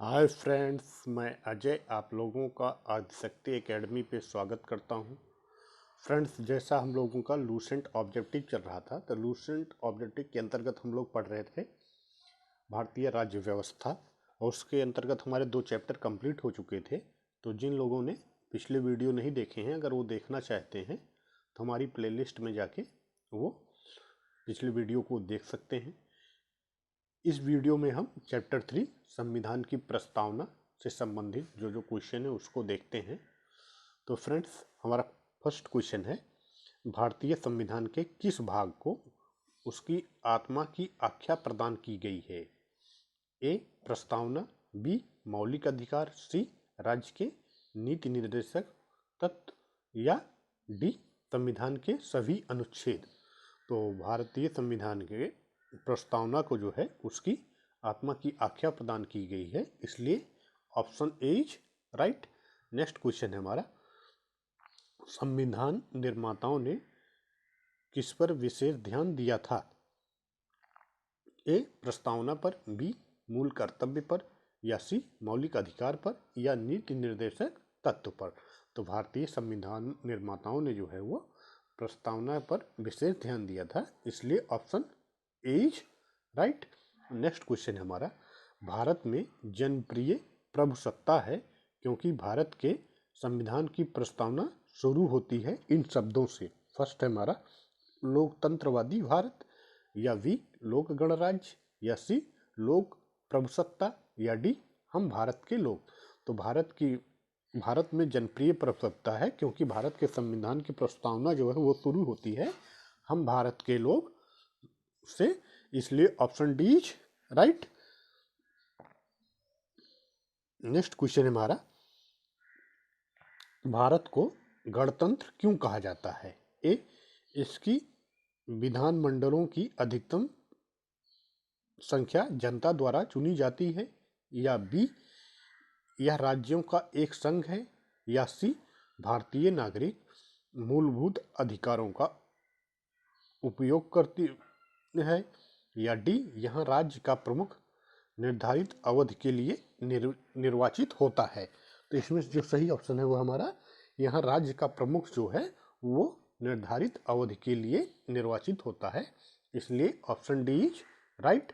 Hi friends, मैं अजय आप लोगों का आदिशक्ति एकेडमी पे स्वागत करता हूं। फ्रेंड्स, जैसा हम लोगों का लूसेंट ऑब्जेक्टिव चल रहा था तो लूसेंट ऑब्जेक्टिव के अंतर्गत हम लोग पढ़ रहे थे भारतीय राज्य व्यवस्था और उसके अंतर्गत हमारे 2 चैप्टर कंप्लीट हो चुके थे। तो जिन लोगों ने पिछले वीडियो नहीं देखे हैं, अगर वो देखना चाहते हैं तो हमारी प्लेलिस्ट में जाके वो पिछले वीडियो को देख सकते हैं। इस वीडियो में हम चैप्टर 3 संविधान की प्रस्तावना से संबंधित जो क्वेश्चन है उसको देखते हैं। तो फ्रेंड्स, हमारा फर्स्ट क्वेश्चन है, भारतीय संविधान के किस भाग को उसकी आत्मा की आख्या प्रदान की गई है? ए प्रस्तावना, बी मौलिक अधिकार, सी राज्य के नीति निर्देशक तत्व या डी संविधान के सभी अनुच्छेद। तो भारतीय संविधान के प्रस्तावना को जो है उसकी आत्मा की आख्या प्रदान की गई है, इसलिए option A is right. Next question है हमारा, संविधान निर्माताओं ने किस पर विशेष ध्यान दिया था? ए प्रस्तावना पर, बी मूल कर्तव्य पर, या सी मौलिक अधिकार पर, या नीति निर्देशक तत्व पर। तो भारतीय संविधान निर्माताओं ने जो है वो प्रस्तावना पर विशेष ध्यान दिया था, इसलिए option A is right. Next question है हमारा, भारत में जनप्रिय प्रभुसत्ता है क्योंकि भारत के संविधान की प्रस्तावना शुरू होती है इन शब्दों से। फर्स्ट है हमारा लोकतंत्रवादी भारत, या बी लोक गणराज्य, या सी लोक प्रभुसत्ता, या डी हम भारत के लोग। तो भारत में जनप्रिय प्रभुसत्ता है क्योंकि भारत के संविधान की प्रस्तावना जो है वो शुरू होती है हम भारत के लोग से, इसलिए option D is right. Next question है हमारा, भारत को गणतंत्र क्यों कहा जाता है? ए इसकी विधानमंडलों की अधिकतम संख्या जनता द्वारा चुनी जाती है, या बी यह राज्यों का एक संघ है, या सी भारतीय नागरिक मूलभूत अधिकारों का उपयोग करती है, या डी यहाँ राज्य का प्रमुख निर्धारित अवधि के लिए निर्वाचित होता है। तो इसमें जो सही ऑप्शन है वो हमारा यहाँ राज्य का प्रमुख जो है वो निर्धारित अवधि के लिए निर्वाचित होता है, इसलिए option D is right.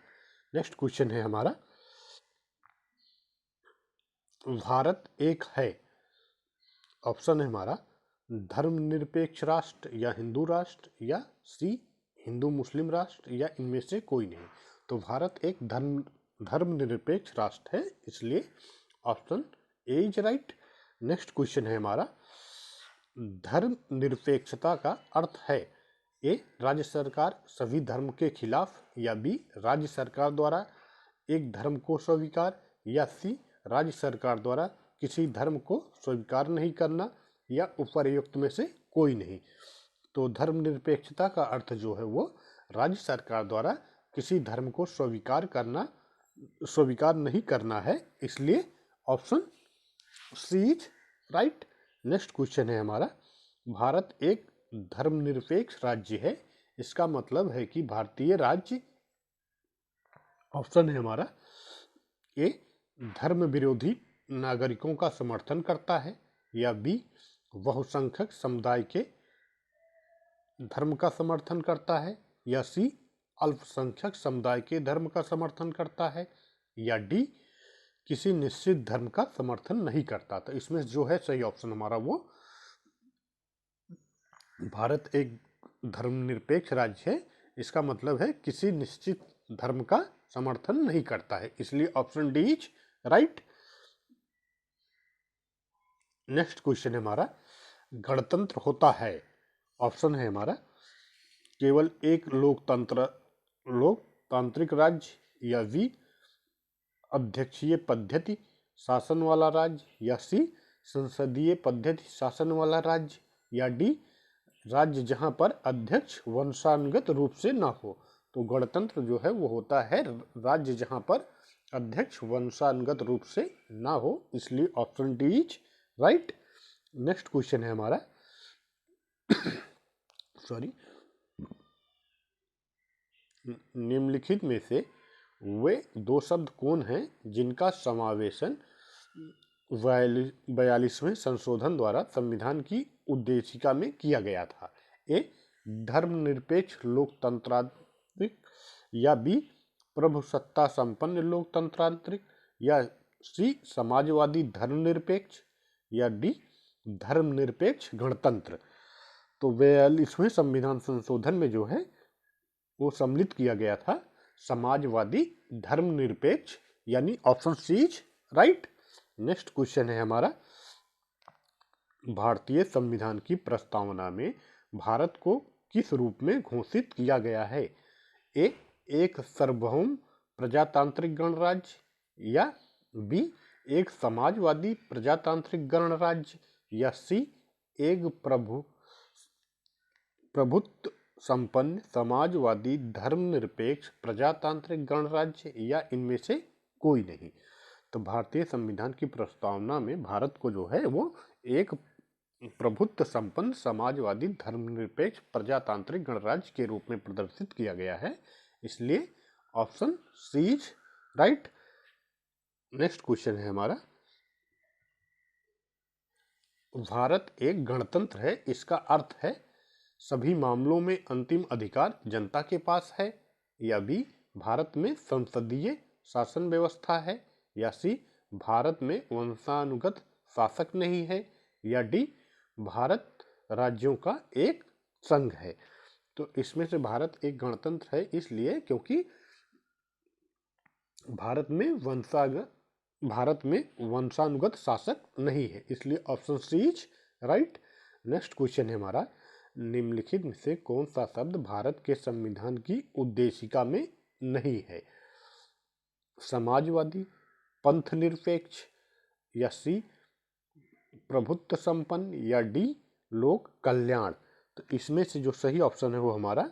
Next question है हमारा, भारत एक है, ऑप्शन है हमारा धर्मनिरपेक्ष राष्ट्र, या हिंदू राष्ट्र, या सी हिंदू मुस्लिम राष्ट्र, या इनमें से कोई नहीं। तो भारत एक धर्मनिरपेक्ष राष्ट्र है, इसलिए option A is right. Next question है हमारा, धर्मनिरपेक्षता का अर्थ है ए राज्य सरकार सभी धर्म के खिलाफ, या बी राज्य सरकार द्वारा एक धर्म को स्वीकार, या सी राज्य सरकार द्वारा किसी धर्म को स्वीकार नहीं करना, या उपर्युक्त में से कोई नहीं। तो धर्मनिरपेक्षता का अर्थ जो है वो राज्य सरकार द्वारा किसी धर्म को स्वीकार नहीं करना है, इसलिए option C is right. Next question है हमारा, भारत एक धर्मनिरपेक्ष राज्य है, इसका मतलब है कि भारतीय राज्य, ऑप्शन है हमारा ए धर्म विरोधी नागरिकों का समर्थन करता है, या बी बहुसंख्यक समुदाय के धर्म का समर्थन करता है, या सी अल्पसंख्यक समुदाय के धर्म का समर्थन करता है, या डी किसी निश्चित धर्म का समर्थन नहीं करता। तो इसमें जो है सही ऑप्शन हमारा वो भारत एक धर्मनिरपेक्ष राज्य है, इसका मतलब है किसी निश्चित धर्म का समर्थन नहीं करता है, इसलिए option D is right. Next question है हमारा, गणतंत्र होता है, ऑप्शन है हमारा केवल एक लोकतांत्रिक राज्य, या बी अध्यक्षीय पद्धति शासन वाला राज्य, या सी संसदीय पद्धति शासन वाला राज्य, या डी राज्य जहां पर अध्यक्ष वंशानुगत रूप से ना हो। तो गणतंत्र जो है वो होता है राज्य जहां पर अध्यक्ष वंशानुगत रूप से ना हो, इसलिए option D is right. Next question है हमारा सॉरी, निम्नलिखित में से वे दो शब्द कौन हैं जिनका समावेशन 42वें संशोधन द्वारा संविधान की उद्देशिका में किया गया था? ए, धर्मनिरपेक्ष लोकतंत्रात्रिक, या बी, प्रभुसत्ता संपन्न लोकतंत्रात्रिक, या सी, समाजवादी धर्मनिरपेक्ष, या डी, धर्मनिरपेक्ष गणतंत्र। तो 42वें संविधान संशोधन में जो है वो सम्मिलित किया गया था समाजवादी धर्मनिरपेक्ष, यानी option C is right. Next question है हमारा, भारतीय संविधान की प्रस्तावना में भारत को किस रूप में घोषित किया गया है? ए, एक सार्वभौम प्रजातांत्रिक गणराज्य, या बी, एक समाजवादी प्रजातांत्रिक गणराज्य, या सी, एक प्रभुत्व संपन्न समाजवादी धर्मनिरपेक्ष प्रजातांत्रिक गणराज्य, या इनमें से कोई नहीं। तो भारतीय संविधान की प्रस्तावना में भारत को जो है वो एक प्रभुत्व संपन्न समाजवादी धर्मनिरपेक्ष प्रजातांत्रिक गणराज्य के रूप में प्रदर्शित किया गया है, इसलिए option C is right. Next question है हमारा, भारत एक गणतंत्र है, इसका अर्थ है सभी मामलों में अंतिम अधिकार जनता के पास है, या बी, भारत में संसदीय शासन व्यवस्था है, या सी, भारत में वंशानुगत शासक नहीं है, या डी, भारत राज्यों का एक संघ है। तो इसमें से भारत एक गणतंत्र है इसलिए क्योंकि भारत में वंशानुगत शासक नहीं है, इसलिए option C is right. Next question है हमारा, निम्नलिखित में से कौन सा शब्द भारत के संविधान की उद्देशिका में नहीं है? समाजवादी, पंथ निरपेक्ष, या सी, प्रभुत्व संपन्न, या डी, लोक कल्याण। तो इसमें से जो सही ऑप्शन है वो हमारा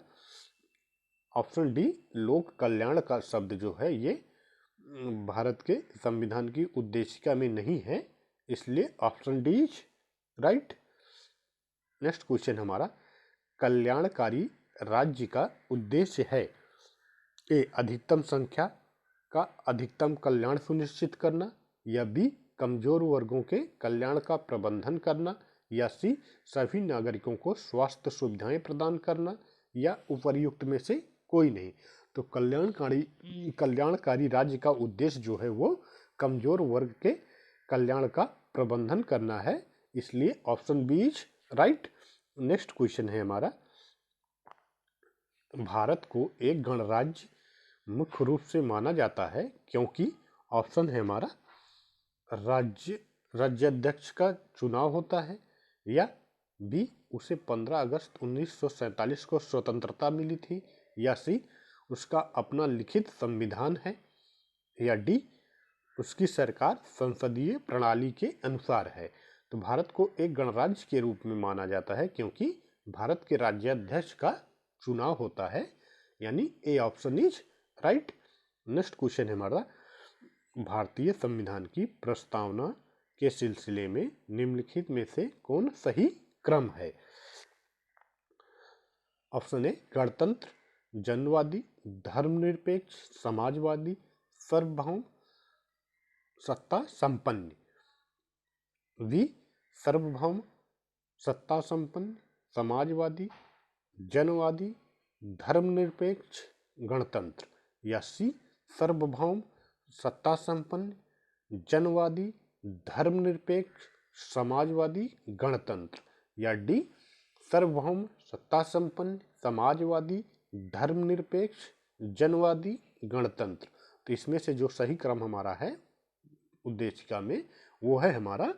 ऑप्शन डी, लोक कल्याण का शब्द जो है ये भारत के संविधान की उद्देशिका में नहीं है, इसलिए option D is right. Next question हमारा, कल्याणकारी राज्य का उद्देश्य है ए, अधिकतम संख्या का अधिकतम कल्याण सुनिश्चित करना, या बी, कमजोर वर्गों के कल्याण का प्रबंधन करना, या सी, सभी नागरिकों को स्वास्थ्य सुविधाएं प्रदान करना, या उपर्युक्त में से कोई नहीं। तो कल्याणकारी राज्य का उद्देश्य जो है वो कमजोर वर्ग के कल्याण का प्रबंधन करना है, इसलिए option B is right. Next question है हमारा, भारत को एक गणराज्य मुख्य रूप से माना जाता है क्योंकि ऑप्शन है हमारा राज्याध्यक्ष का चुनाव होता है, या बी, उसे 15 अगस्त 1947 को स्वतंत्रता मिली थी, या सी, उसका अपना लिखित संविधान है, या डी, उसकी सरकार संसदीय प्रणाली के अनुसार है। तो भारत को एक गणराज्य के रूप में माना जाता है क्योंकि भारत के राज्याध्यक्ष का चुनाव होता है, यानी A option is right. Next question है हमारा, भारतीय संविधान की प्रस्तावना के सिलसिले में निम्नलिखित में से कौन सही क्रम है? ऑप्शन ए, गणतंत्र, जनवादी, धर्मनिरपेक्ष, समाजवादी, सार्वभौम, सत्ता संपन्न। बी, सार्वभौम, सत्ता संपन्न, समाजवादी, जनवादी, धर्मनिरपेक्ष, गणतंत्र, या सी, सार्वभौम, सत्ता संपन्न, जनवादी, धर्मनिरपेक्ष, समाजवादी, गणतंत्र, या डी, सार्वभौम, सत्ता संपन्न, समाजवादी, धर्मनिरपेक्ष, जनवादी, गणतंत्र। तो इसमें से जो सही क्रम हमारा है उद्देशिका में वो है हमारा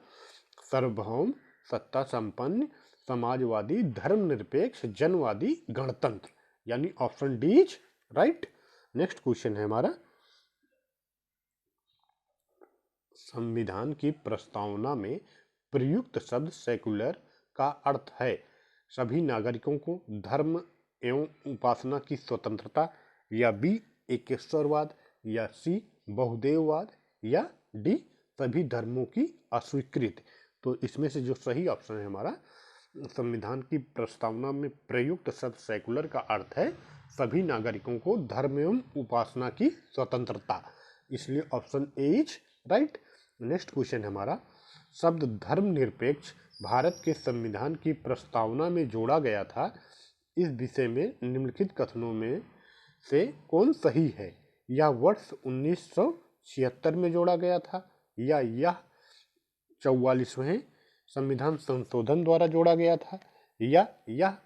सार्वभौम, सत्ता संपन्न, समाजवादी, धर्मनिरपेक्ष, जनवादी, गणतंत्र, यानी option D is right. Next question है हमारा, संविधान की प्रस्तावना में प्रयुक्त शब्द सेकुलर का अर्थ है सभी नागरिकों को धर्म एवं उपासना की स्वतंत्रता, या बी, एकेश्वरवाद, या सी, बहुदेववाद, या डी, सभी धर्मों की अस्वीकृति। तो इसमें से जो सही ऑप्शन है हमारा संविधान की प्रस्तावना में प्रयुक्त शब्द सेकुलर का अर्थ है सभी नागरिकों को धर्म एवं उपासना की स्वतंत्रता, इसलिए option A is right. Next question है हमारा, शब्द धर्मनिरपेक्ष भारत के संविधान की प्रस्तावना में जोड़ा गया था, इस विषय में निम्नलिखित कथनों में से कौन सही है? यह वर्ष 1976 में जोड़ा गया था, या यह 44वें संविधान संशोधन द्वारा जोड़ा गया था, या यह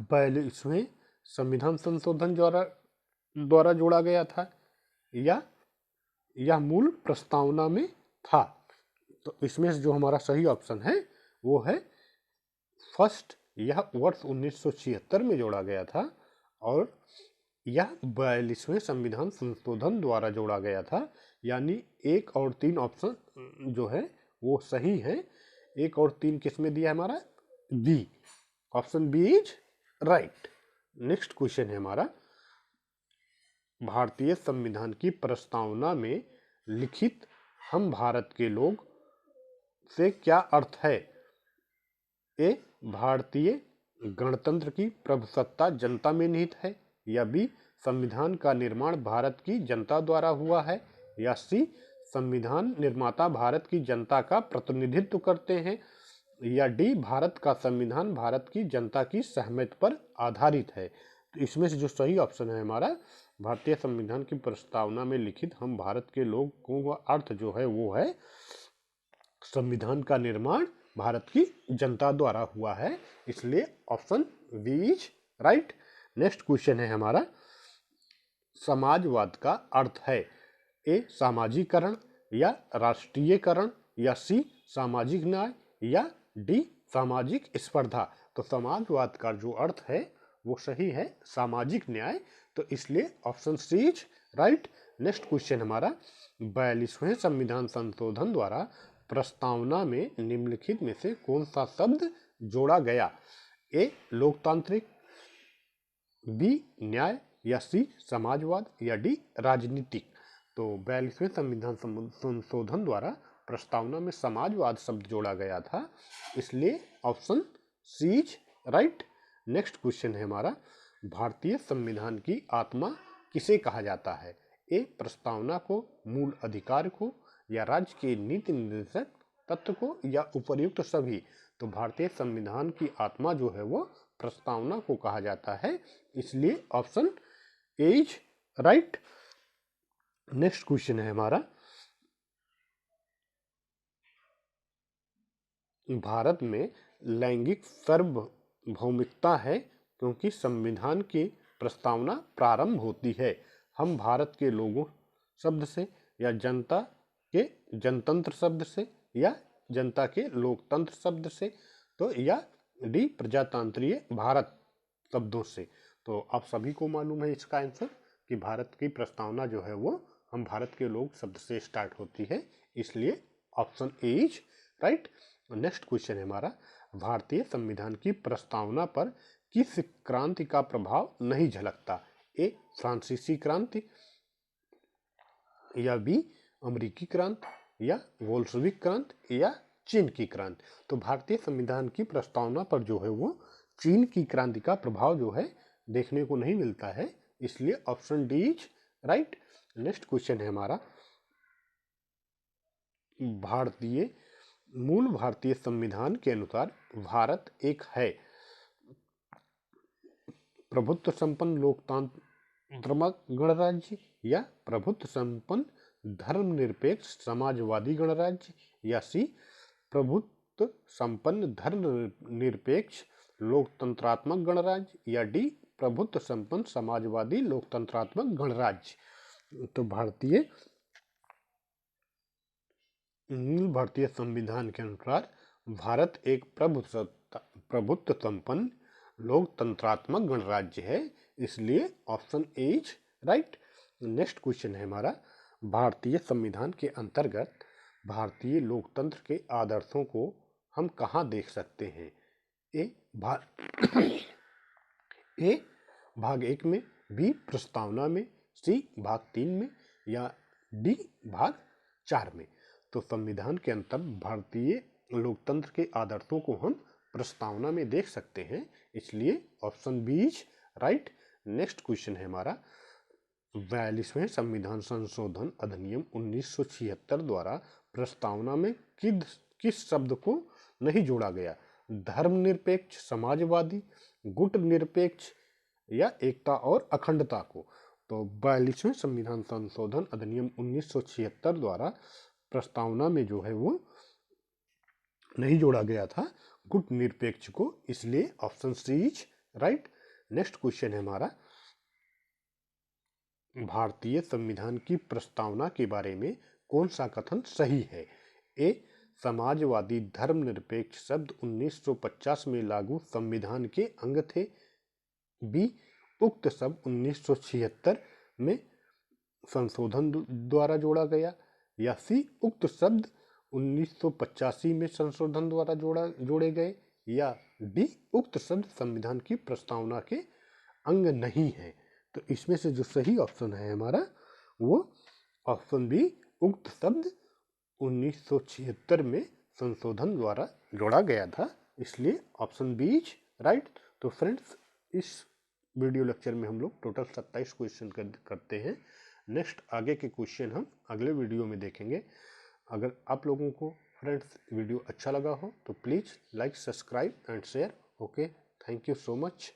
42वें संविधान संशोधन द्वारा जोड़ा गया था, या यह मूल प्रस्तावना में था। तो इसमें से जो हमारा सही ऑप्शन है वो है फर्स्ट, यह वर्ष 1976 में जोड़ा गया था और यह 42वें संविधान संशोधन द्वारा जोड़ा गया था, यानी 1 और 3 ऑप्शन जो है वो सही है। 1 और 3 किस में दिया है हमारा? B, option B is right. Next question है हमारा, भारतीय संविधान की प्रस्तावना में लिखित हम भारत के लोग से क्या अर्थ है? ए, भारतीय गणतंत्र की प्रभुसत्ता जनता में निहित है, या बी, संविधान का निर्माण भारत की जनता द्वारा हुआ है, या सी, संविधान निर्माता भारत की जनता का प्रतिनिधित्व करते हैं, या डी, भारत का संविधान भारत की जनता की सहमति पर आधारित है। तो इसमें से जो सही ऑप्शन है हमारा, भारतीय संविधान की प्रस्तावना में लिखित हम भारत के लोगों का अर्थ जो है वो है संविधान का निर्माण भारत की जनता द्वारा हुआ है, इसलिए option B is right. Next question है हमारा, समाजवाद का अर्थ है ए, सामाजिकरण, या राष्ट्रीयकरण, या सी, सामाजिक न्याय, या डी, सामाजिक स्पर्धा। तो समाजवाद का जो अर्थ है वो सही है सामाजिक न्याय, तो इसलिए option C is right. Next question हमारा, 42वें संविधान संशोधन द्वारा प्रस्तावना में निम्नलिखित में से कौन सा शब्द जोड़ा गया? ए, लोकतांत्रिक, बी, न्याय, या सी, समाजवाद, या डी, राजनीतिक। तो 42वें संविधान संशोधन द्वारा प्रस्तावना में समाजवाद शब्द जोड़ा गया था, इसलिए option C is right. Next question है हमारा, भारतीय संविधान की आत्मा किसे कहा जाता है? ए, प्रस्तावना को, मूल अधिकार को, या राज्य के नीति निर्देशक तत्व को, या उपर्युक्त सभी। तो भारतीय संविधान की आत्मा जो है वो प्रस्तावना को कहा जाता है, इसलिए option A is right. Next question है हमारा, भारत में लैंगिक सार्वभौमिकता है क्योंकि संविधान की प्रस्तावना प्रारंभ होती है हम भारत के लोगों शब्द से, या जनता के जनतंत्र शब्द से, या जनता के लोकतंत्र शब्द से, तो या डी, प्रजातंत्रीय भारत शब्दों से। तो आप सभी को मालूम है इसका आंसर कि भारत की प्रस्तावना जो है वो हम भारत के लोग शब्द से स्टार्ट होती है, इसलिए option A is right. Next question है हमारा, भारतीय संविधान की प्रस्तावना पर किस क्रांति का प्रभाव नहीं झलकता? ए, फ्रांसीसी क्रांति, या बी, अमेरिकी क्रांति, या बोल्शेविक क्रांति, या चीन की क्रांति। तो भारतीय संविधान की प्रस्तावना पर जो है वो चीन की क्रांति का प्रभाव जो है देखने को नहीं मिलता है, इसलिए option D is right. Next question है हमारा, मूल भारतीय संविधान के अनुसार भारत एक है प्रभुत्व संपन्न लोकतांत्रिक गणराज्य, या प्रभुत्व संपन्न धर्मनिरपेक्ष समाजवादी गणराज्य, या सी, प्रभुत्व संपन्न धर्मनिरपेक्ष लोकतंत्रात्मक गणराज्य, या डी, प्रभुत्व संपन्न समाजवादी लोकतंत्रात्मक गणराज्य। तो मूल भारतीय संविधान के अनुसार भारत एक प्रभुत्व संपन्न लोकतंत्रात्मक गणराज्य है, इसलिए option A is right. Next question है हमारा, भारतीय संविधान के अंतर्गत भारतीय लोकतंत्र के आदर्शों को हम कहाँ देख सकते हैं? ए, भाग 1 में, बी, प्रस्तावना में, सी, भाग 3 में, या डी, भाग 4 में। तो संविधान के अंतर्गत भारतीय लोकतंत्र के आदर्शों को हम प्रस्तावना में देख सकते हैं, इसलिए option B is right. Next question है हमारा, 42वें संविधान संशोधन अधिनियम 1976 द्वारा प्रस्तावना में किस शब्द को नहीं जोड़ा गया? धर्मनिरपेक्ष, समाजवादी, गुट निरपेक्ष या एकता और अखंडता को? तो 42वें संविधान संशोधन अधिनियम 1976 द्वारा प्रस्तावना में जो है वो नहीं जोड़ा गया था गुट निरपेक्ष को, इसलिए option C is right. Next question है हमारा, भारतीय संविधान की प्रस्तावना के बारे में कौन सा कथन सही है? ए, समाजवादी धर्मनिरपेक्ष शब्द 1950 में लागू संविधान के अंग थे। बी, उक्त शब्द 1976 में संशोधन द्वारा जोड़ा गया। या सी, उक्त शब्द 1985 में संशोधन द्वारा जोड़े गए। या डी, उक्त शब्द संविधान की प्रस्तावना के अंग नहीं है। तो इसमें से जो सही ऑप्शन है हमारा वो ऑप्शन बी, उक्त शब्द 1976 में संशोधन द्वारा जोड़ा गया था, इसलिए ऑप्शन बी इज राइट। तो फ्रेंड्स, इस वीडियो लेक्चर में हम लोग टोटल 27 क्वेश्चन करते हैं। नेक्स्ट आगे के क्वेश्चन हम अगले वीडियो में देखेंगे। अगर आप लोगों को फ्रेंड्स वीडियो अच्छा लगा हो तो please like, subscribe and share. Okay, thank you so much.